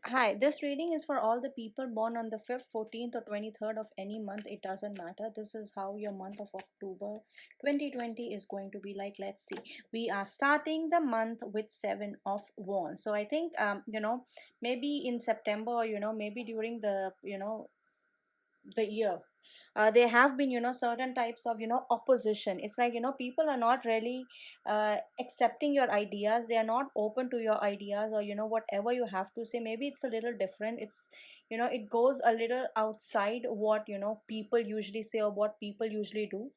Hi, this reading is for all the people born on the 5th, 14th, or 23rd of any month. It doesn't matter. This is how your month of October 2020 is going to be like. Let's see. We are starting the month with 7 of Wands. So I think, maybe in September, or, maybe during the year, there have been certain types of opposition. It's like people are not really accepting your ideas. They are not open to your ideas, or whatever you have to say, maybe it's a little different. It's it goes a little outside what people usually say or what people usually do.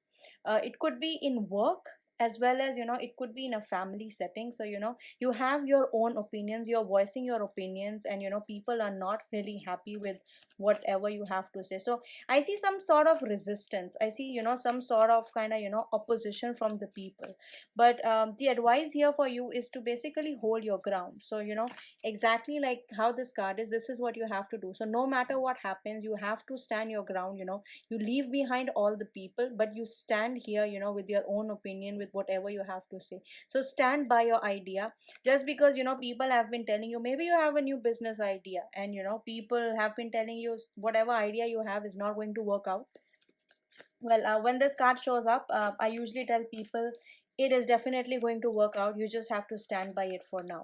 It could be in work, as well as it could be in a family setting. So you have your own opinions, you're voicing your opinions, and people are not really happy with whatever you have to say. So I see some sort of resistance. I see some sort of kind of opposition from the people. But the advice here for you is to basically hold your ground. So exactly like how this card is, this is what you have to do. So no matter what happens, you have to stand your ground. You leave behind all the people, but you stand here with your own opinion, with whatever you have to say. So stand by your idea. Just because people have been telling you, maybe you have a new business idea, and people have been telling you whatever idea you have is not going to work out. Well, when this card shows up, I usually tell people it is definitely going to work out. You just have to stand by it for now.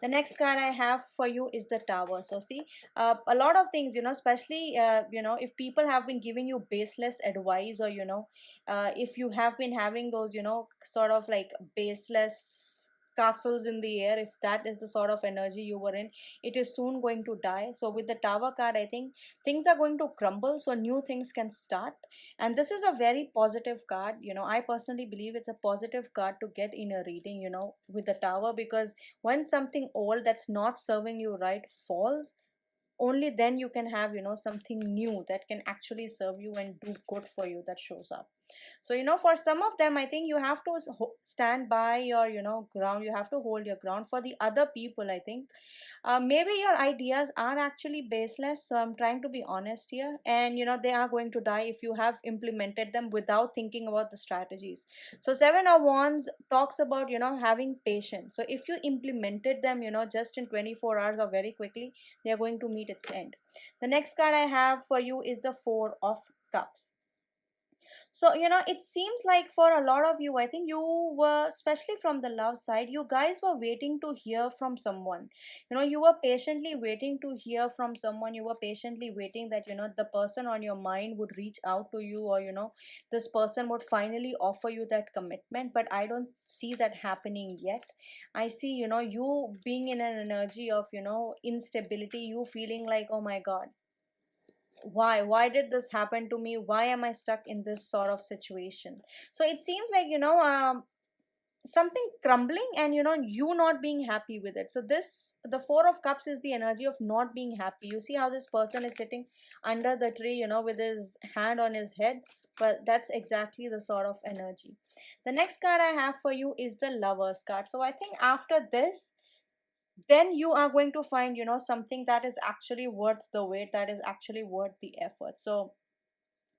The next card I have for you is the Tower. So see, a lot of things, especially if people have been giving you baseless advice, or if you have been having those sort of like baseless castles in the air, if that is the sort of energy you were in, it is soon going to die. So with the Tower card, I think things are going to crumble, so new things can start. And this is a very positive card. I personally believe it's a positive card to get in a reading, with the Tower, because when something old that's not serving you right falls, only then you can have something new that can actually serve you and do good for you, that shows up. So for some of them, I think you have to stand by your ground. You have to hold your ground. For the other people, I think maybe your ideas are actually baseless. So I'm trying to be honest here, and they are going to die if you have implemented them without thinking about the strategies. So Seven of Wands talks about having patience. So if you implemented them just in 24 hours or very quickly, they are going to meet its end. The next card I have for you is the Four of Cups. So it seems like for a lot of you, I think you were, especially from the love side, you guys were waiting to hear from someone. You were patiently waiting to hear from someone. You were patiently waiting that the person on your mind would reach out to you, or this person would finally offer you that commitment. But I don't see that happening yet. I see you being in an energy of instability, you feeling like, oh my god, why did this happen to me? Why am I stuck in this sort of situation? So it seems like something crumbling, and you not being happy with it. So this, the Four of Cups, is the energy of not being happy. You see how this person is sitting under the tree with his hand on his head. But that's exactly the sort of energy. The next card I have for you is the Lovers card. So I think after this, then you are going to find something that is actually worth the wait, that is actually worth the effort. So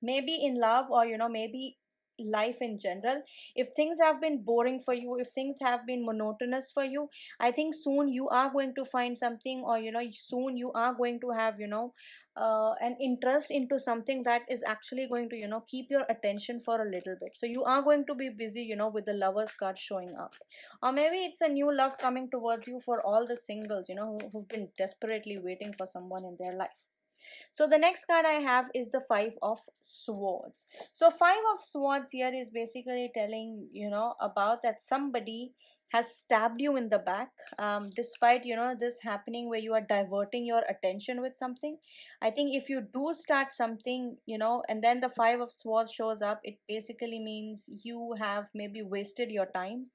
maybe in love, or maybe life in general, if things have been boring for you, if things have been monotonous for you, I think soon you are going to find something, or soon you are going to have an interest into something that is actually going to keep your attention for a little bit. So you are going to be busy with the Lovers card showing up. Or maybe it's a new love coming towards you for all the singles who've been desperately waiting for someone in their life. So the next card I have is the Five of Swords. So Five of Swords here is basically telling about that somebody has stabbed you in the back, despite this happening where you are diverting your attention with something. I think if you do start something and then the Five of Swords shows up, it basically means you have maybe wasted your time.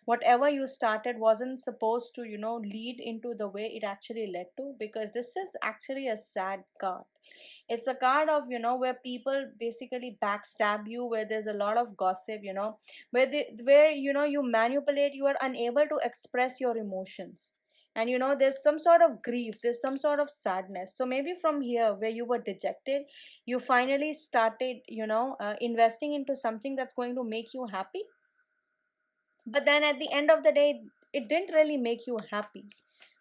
Whatever you started wasn't supposed to lead into the way it actually led to, because this is actually a sad card. It's a card of where people basically backstab you, where there's a lot of gossip, where you manipulate, you are unable to express your emotions. And there's some sort of grief, there's some sort of sadness. So maybe from here, where you were dejected, you finally started investing into something that's going to make you happy. But then at the end of the day, it didn't really make you happy.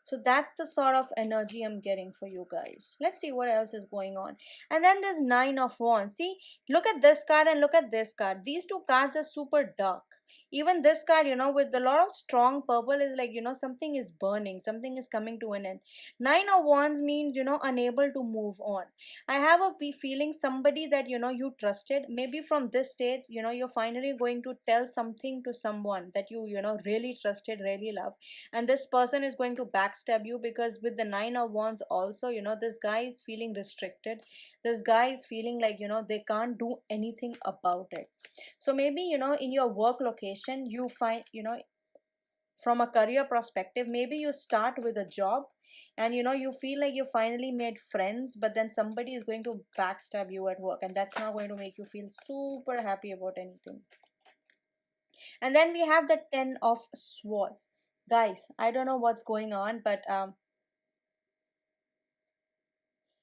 So that's the sort of energy I'm getting for you guys. Let's see what else is going on. And then there's Nine of Wands. See, look at this card and look at this card. These two cards are super dark. Even this card, with a lot of strong purple, is like, something is burning, something is coming to an end. Nine of Wands means, unable to move on. I have a feeling somebody that, you trusted, maybe from this stage, you're finally going to tell something to someone that you really trusted, really love, and this person is going to backstab you, because with the Nine of Wands also, this guy is feeling restricted. This guy is feeling like, they can't do anything about it. So maybe, in your work location, you find, from a career perspective, maybe you start with a job, and you feel like you finally made friends, but then somebody is going to backstab you at work, and that's not going to make you feel super happy about anything. And then we have the Ten of Swords. Guys, I don't know what's going on, but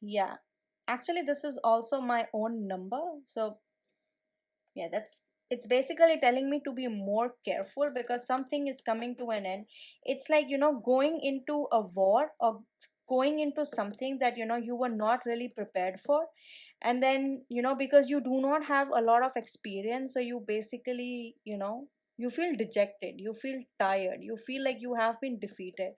yeah, actually this is also my own number. So yeah, it's basically telling me to be more careful, because something is coming to an end. It's like, going into a war, or going into something that you were not really prepared for. And then, because you do not have a lot of experience, so you basically, you feel dejected, you feel tired, you feel like you have been defeated.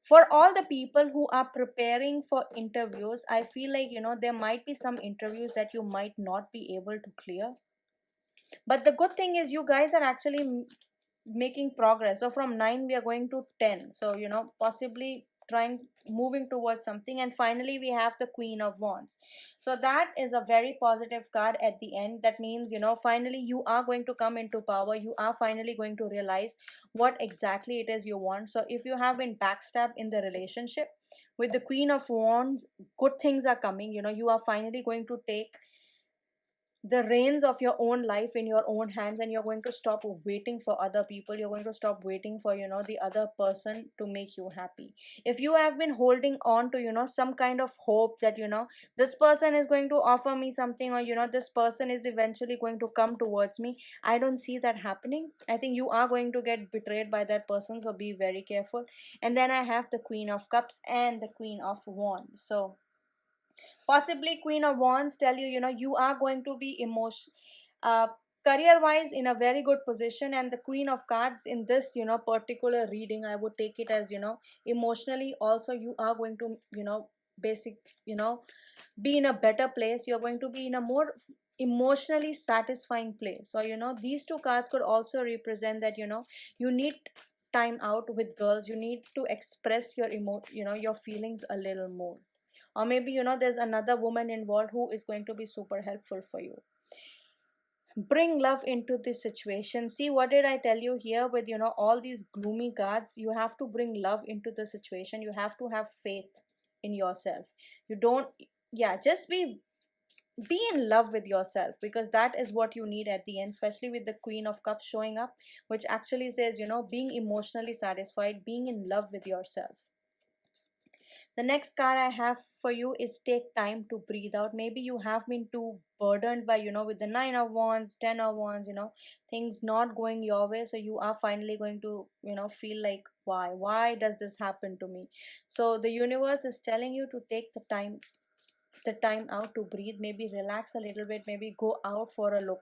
For all the people who are preparing for interviews, I feel like, there might be some interviews that you might not be able to clear. But the good thing is, you guys are actually making progress. So from 9 we are going to 10, so possibly trying, moving towards something. And finally we have the Queen of Wands. So that is a very positive card at the end. That means, finally you are going to come into power, you are finally going to realize what exactly it is you want. So if you have been backstabbed in the relationship, with the Queen of Wands, good things are coming. You are finally going to take the reins of your own life in your own hands, and you're going to stop waiting for other people. You're going to stop waiting for, the other person to make you happy. If you have been holding on to, some kind of hope that, this person is going to offer me something, or this person is eventually going to come towards me, I don't see that happening. I think you are going to get betrayed by that person, so be very careful. And then I have the Queen of Cups and the Queen of Wands. So possibly Queen of Wands tell you, you are going to be uh, career wise in a very good position. And the Queen of Cards in this, particular reading, I would take it as, emotionally also you are going to, basic you know be in a better place. You're going to be in a more emotionally satisfying place. So, these two cards could also represent that, you need time out with girls. You need to express your feelings a little more. Or maybe, there's another woman involved who is going to be super helpful for you. Bring love into this situation. See, what did I tell you here with, all these gloomy cards? You have to bring love into the situation. You have to have faith in yourself. You don't, yeah, just be in love with yourself, because that is what you need at the end, especially with the Queen of Cups showing up, which actually says, being emotionally satisfied, being in love with yourself. The next card I have for you is take time to breathe out. Maybe you have been too burdened by, with the Nine of Wands, Ten of Wands, things not going your way. So you are finally going to, feel like, why? Why does this happen to me? So the universe is telling you to take the time out to breathe. Maybe relax a little bit, maybe go out for a look,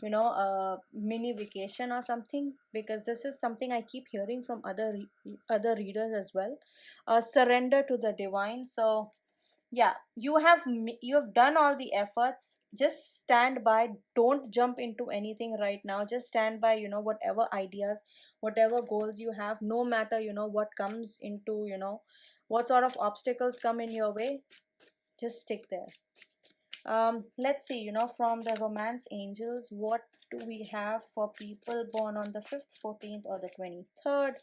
a mini vacation or something, because this is something I keep hearing from other readers as well. Surrender to the divine. So yeah, you have done all the efforts. Just stand by, don't jump into anything right now. Just stand by, whatever ideas, whatever goals you have, no matter, what comes into, what sort of obstacles come in your way. Just stick there. Let's see, from the romance angels, what do we have for people born on the 5th, 14th, or the 23rd?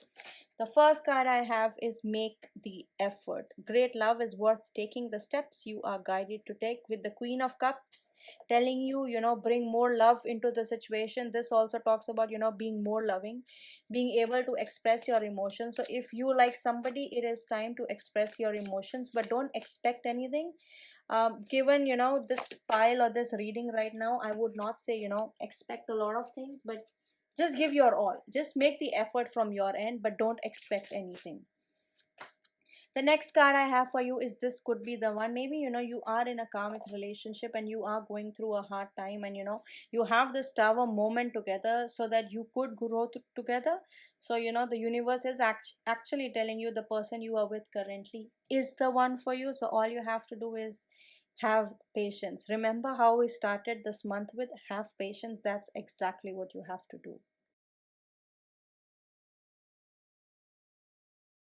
The first card I have is make the effort. Great love is worth taking the steps you are guided to take, with the Queen of Cups telling you, bring more love into the situation. This also talks about, being more loving, being able to express your emotions. So if you like somebody, it is time to express your emotions, but don't expect anything. Given, this pile or this reading right now, I would not say, expect a lot of things, but just give your all. Just make the effort from your end, but don't expect anything. The next card I have for you is this could be the one. Maybe you are in a karmic relationship and you are going through a hard time, and you have this tower moment together so that you could grow together. So the universe is actually telling you the person you are with currently is the one for you. So all you have to do is have patience. Remember how we started this month with have patience. That's exactly what you have to do.